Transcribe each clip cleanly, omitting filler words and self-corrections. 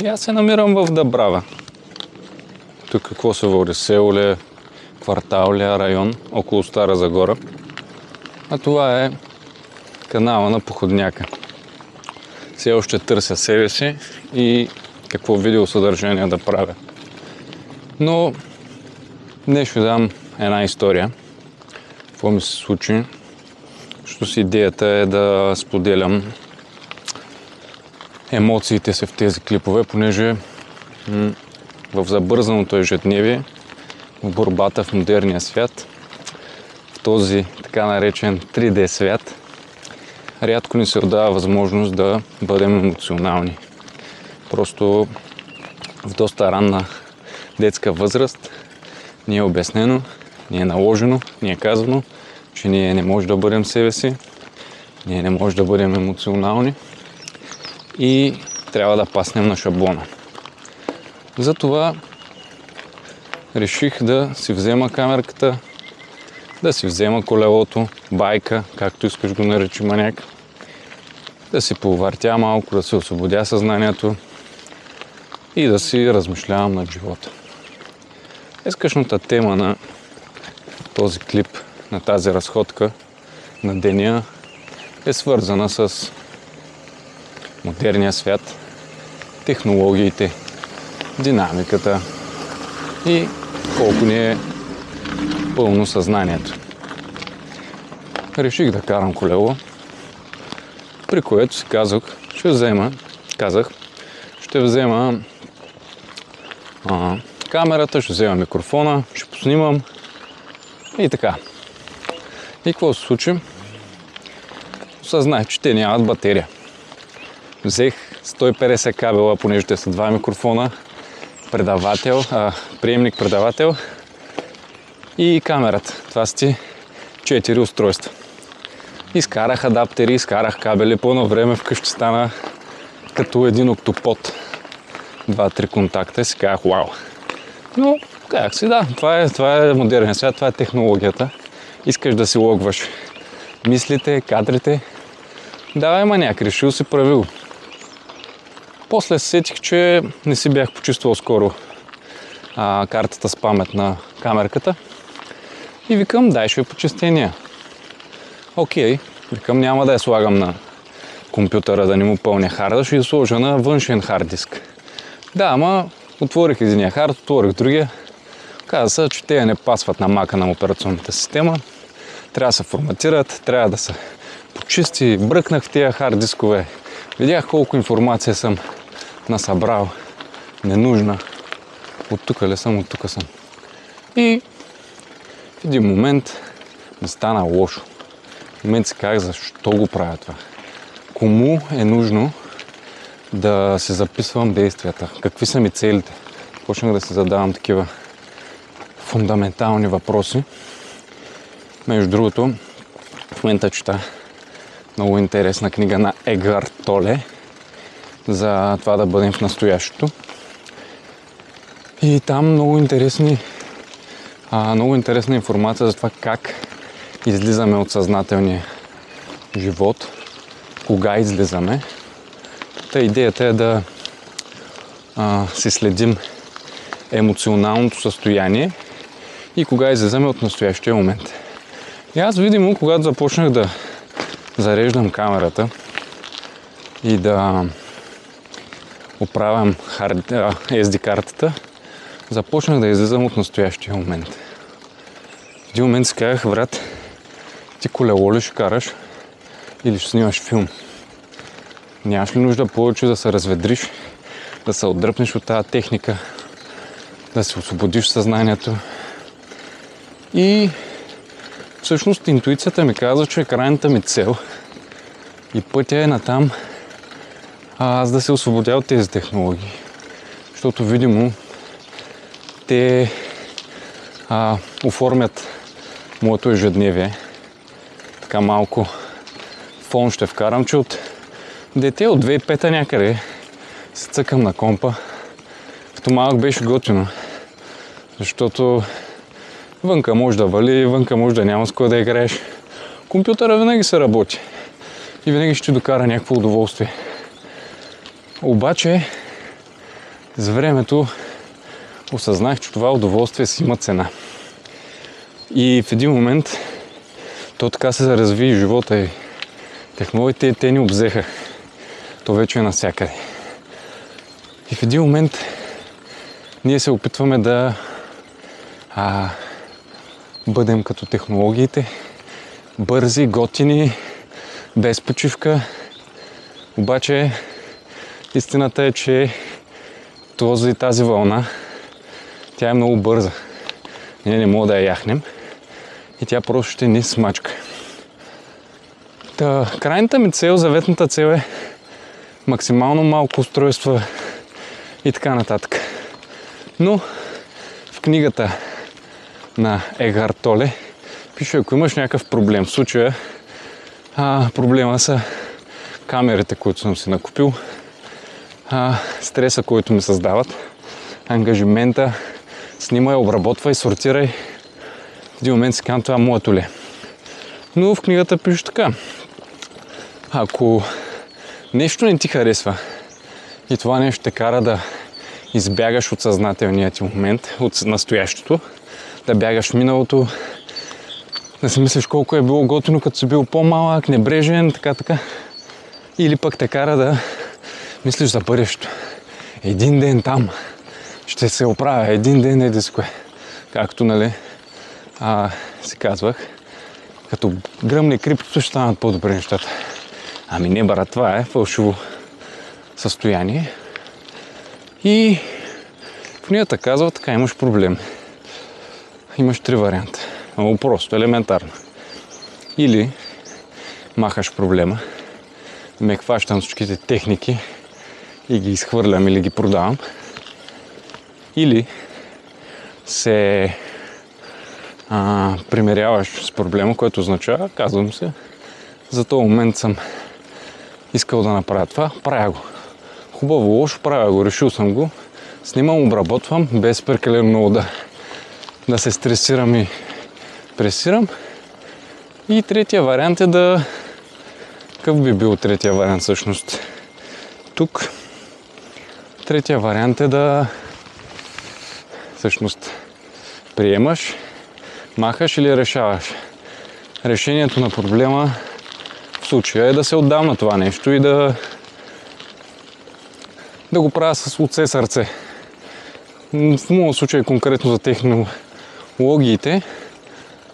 И аз се намирам в Дъбрава. Тук какво се води? Село ли, квартал ли, район, около Стара Загора. А това е канала на походняка. Все още търся себе си и какво видеосъдържание да правя. Но днес ще дам една история. Какво ми се случи? Защото си идеята е да споделям емоциите си в тези клипове, понеже в забързаното ежедневие, в борбата в модерния свят, в този така наречен 3D свят, рядко ни се отдава възможност да бъдем емоционални. Просто в доста ранна детска възраст ни е обяснено, ни е наложено, ни е казано, че ние не можем да бъдем себе си, ние не можем да бъдем емоционални и трябва да паснем на шаблона. Затова реших да си взема камерката, да си взема колелото, байка, както искаш го наречи маняк, да си повъртя малко, да се освободя съзнанието и да си размишлявам над живота. Днескашната тема на този клип, на тази разходка на деня е свързана с модерния свят, технологиите, динамиката и колко ни е пълно съзнанието. Реших да карам колело, при което си казах, ще взема камерата, ще взема микрофона, ще поснимам и така. И какво се случи? Осъзнах, че те нямат батерия. Взех 150 кабела, понеже те са два микрофона, приемник-предавател и камерата. Това са ти 4 устройства. Изкарах адаптери, изкарах кабели, по едно време вкъщи стана като един октопод. 2-3 контакта и си казах, вау. Но казах си, да, това е модерния свят, това е технологията. Искаш да си логваш мислите, кадрите. Давай маняк, решил си, прави го. После се сетих, че не си бях почиствал скоро картата с памет на камерката. И викам, дай ще я почистя нея. Окей, викам, няма да я слагам на компютъра, да не му пълня харда, ще я сложа на външен хард диск. Да, ама отворих единия хард, отворих другия. Каза се, че те не пасват на мака на операционната система. Трябва да се форматират, трябва да се почисти. Бръкнах в тия хард дискове. Видях колко информация съм насъбрал. Ненужна. От тук ли съм, от тук съм. И в един момент ми стана лошо. В момент си казах, защо го правя това. Кому е нужно да се записвам действията? Какви са ми целите? Почнах да се задавам такива фундаментални въпроси. Между другото, в момента чета много интересна книга на Екхарт Толе за това да бъдем в настоящето. И там много интересна информация за това как излизаме от съзнателния живот, кога излизаме. Та идеята е да си следим емоционалното състояние и кога излизаме от настоящия момент. И аз видимо, когато започнах да зареждам камерата и да оправям SD картата, започнах да излизам от настоящия момент. В един момент си казах, брат, ти колело ли ще караш или ще снимаш филм? Нямаш ли нужда повече да се разведриш, да се отдръпнеш от тази техника, да се освободиш съзнанието? И всъщност интуицията ми казва, че крайната ми цел и пътя е натам аз да се освободя от тези технологии. Защото видимо те оформят моето ежедневие. Така малко фон ще вкарам, че от дете от 2005-та някъде се цъкам на компа. Като малък беше готино. Защото вънка може да вали, вънка може да няма с кой да играеш. Компютъра винаги се работи. И винаги ще докара някакво удоволствие. Обаче За времето осъзнах, че това удоволствие си има цена. И в един момент то така се разви живота и технологиите те ни обзеха. То вече е навсякъде. И в един момент ние се опитваме да бъдем като технологиите, бързи, готини, без почивка. Обаче истината е, че тази вълна, тя е много бърза. Ние не можем да я яхнем и тя просто ще ни смачка. Крайната ми цел, заветната цел е максимално малко устройства и така нататък. Но в книгата на Екхарт Толе пише, ако имаш някакъв проблем, в случая проблема са камерите, които съм си накупил, стреса, който ми създават, ангажимента, снимай, обработвай, сортирай. В един момент си казвам, това е моето ле. Но в книгата пише така. Ако нещо не ти харесва и това нещо те кара да избягаш от съзнателния ти момент, от настоящето, да бягаш в миналото, да си мислиш колко е било готино, като си бил по-малък, небрежен, така. Или пък те кара да мислиш за бъдещето. Един ден там ще се оправя, един ден еди с кое. Както, нали, си казвах, като гръмне крипто ще станат по-добре нещата. Ами не, брат, това е фалшиво състояние. И в книгата казва, така имаш проблем. Имаш 3 варианта. Много просто, елементарно. Или махаш проблема, ме хващам всичките техники и ги изхвърлям или ги продавам. Или се примиряваш с проблема, което означава, казвам се, за този момент съм искал да направя това, правя го. Хубаво, лошо, правя го, решил съм го, снимам, обработвам, без прекалено много да се стресирам и пресирам. И третия вариант е да... Какъв би бил третия вариант всъщност? Тук третия вариант е да всъщност приемаш, махаш или решаваш. Решението на проблема в случая е да се отдам на това нещо и да го правя от все сърце. В моят случай конкретно за технологиите,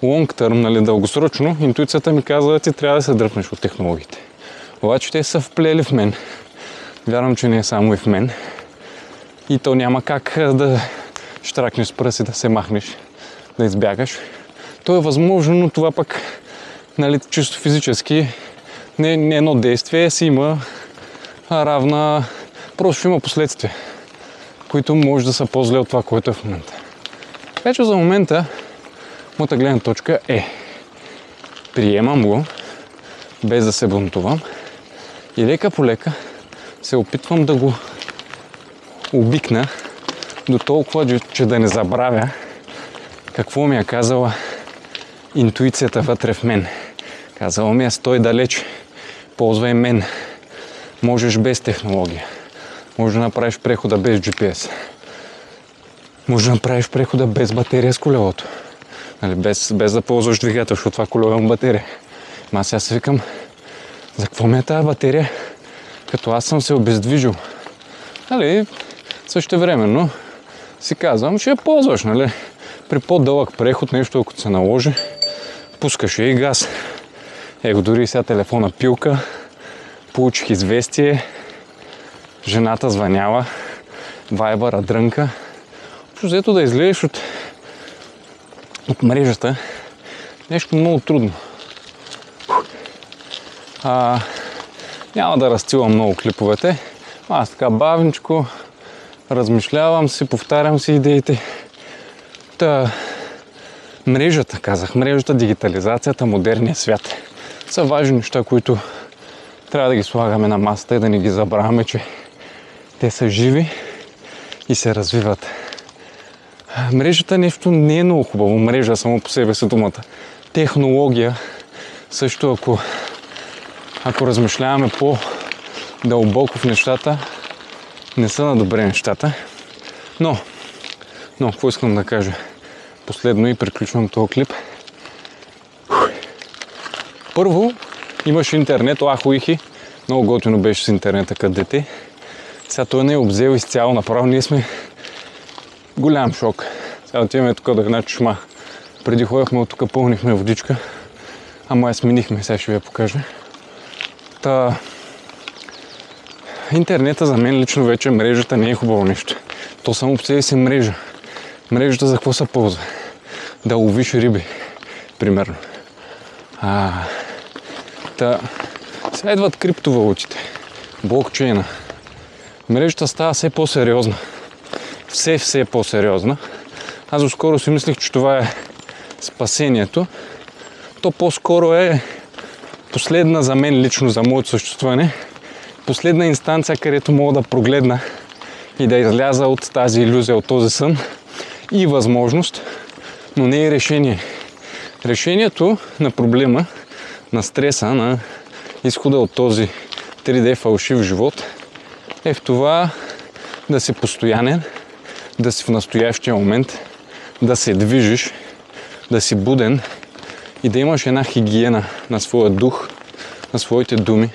long term, нали, дългосрочно, интуицията ми казва, ти трябва да се дръпнеш от технологиите. Обаче те са вплели в мен. Вярвам, че не е само и в мен. И то няма как да щракнеш с пръси, да се махнеш, да избягаш. То е възможно, но това пък, нали, чисто физически не едно действие си има равна... Просто ще има последствия, които може да са по-зле от това, което е в момента. Така че за момента моята гледна точка е приемам го, без да се бунтувам и лека по лека се опитвам да го обикна до толкова, че да не забравя какво ми е казала интуицията вътре в мен. Казала ми е, стой далеч, ползвай мен, можеш без технология, може да направиш прехода без GPS, може да направиш прехода без батерия с колелото. Нали, без да ползваш двигател, защото това колело има батерия. Аз сега си викам, за какво ми е тази батерия, като аз съм се обездвижил. Нали, същевременно си казвам, ще я ползваш, нали. При по-дълъг преход, нещо ако се наложи, пускаш и газ. Его дори сега телефона пилка, получих известие, жената звъняла, вайбъра дрънка. Взето да излезеш от мрежата, нещо много трудно. Няма да разтилам много клиповете. Аз така бавничко размишлявам си, повтарям си идеите. Мрежата, казах, мрежата, дигитализацията, модерния свят са важни неща, които трябва да ги слагаме на масата и да не ги забравяме, че те са живи и се развиват. Мрежата нещо не е много хубаво. Мрежа само по себе си думата. Технология също, ако размишляваме по-дълбоко в нещата, не са на добре нещата. Но, какво искам да кажа? Последно и приключвам този клип. Първо, имаш интернет, ахуихи. Много готино беше с интернета като дете. Сега той не е обзел изцяло направо. Ние сме голям шок. Сега отиваме тук да една чушма. Преди ходихме от тук, пълнихме водичка. Ама я сменихме, сега ще ви я покажа. Интернета за мен лично вече мрежата не е хубаво нещо. То само по себе си мрежа. Мрежата за какво се ползва? Да ловиш риби, примерно. Сега идват криптовалутите, блокчейна. Мрежата става все по-сериозна. Все по-сериозна. Аз доскоро си мислех, че това е спасението. То по-скоро е последна за мен лично, за моето съществуване. Последна инстанция, където мога да прогледна и да изляза от тази илюзия, от този сън и възможност, но не е решение. Решението на проблема, на стреса, на изхода от този 3D фалшив живот е в това да си постоянен, да си в настоящия момент, да се движиш, да си буден и да имаш една хигиена на своя дух, на своите думи,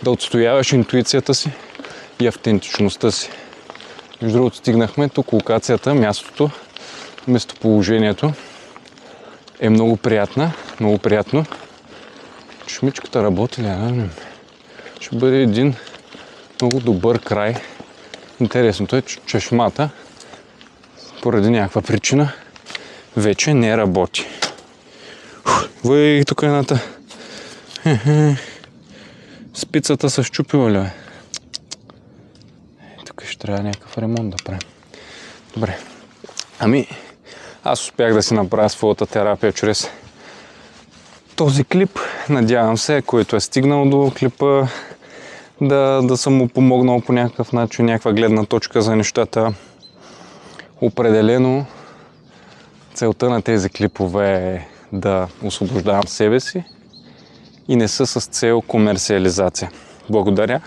да отстояваш интуицията си и автентичността си. Между другото, стигнахме тук, локацията, мястото, местоположението е много приятна, много приятно. Чешмичката работи ли? Ще бъде един много добър край. Интересното е, че чешмата поради някаква причина вече не работи. Въй, тук едната спицата се счупила ли, бе? Тук ще трябва някакъв ремонт да правим. Добре. Аз успях да си направя своята терапия чрез този клип. Надявам се, който е стигнал до клипа, да съм му помогнал по някакъв начин, някаква гледна точка за нещата. Определено целта на тези клипове е да освобождавам себе си и не са с цел комерциализация. Благодаря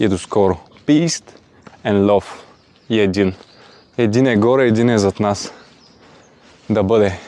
и до скоро. Peace and love. И един. Един е горе, един е зад нас. Да бъде.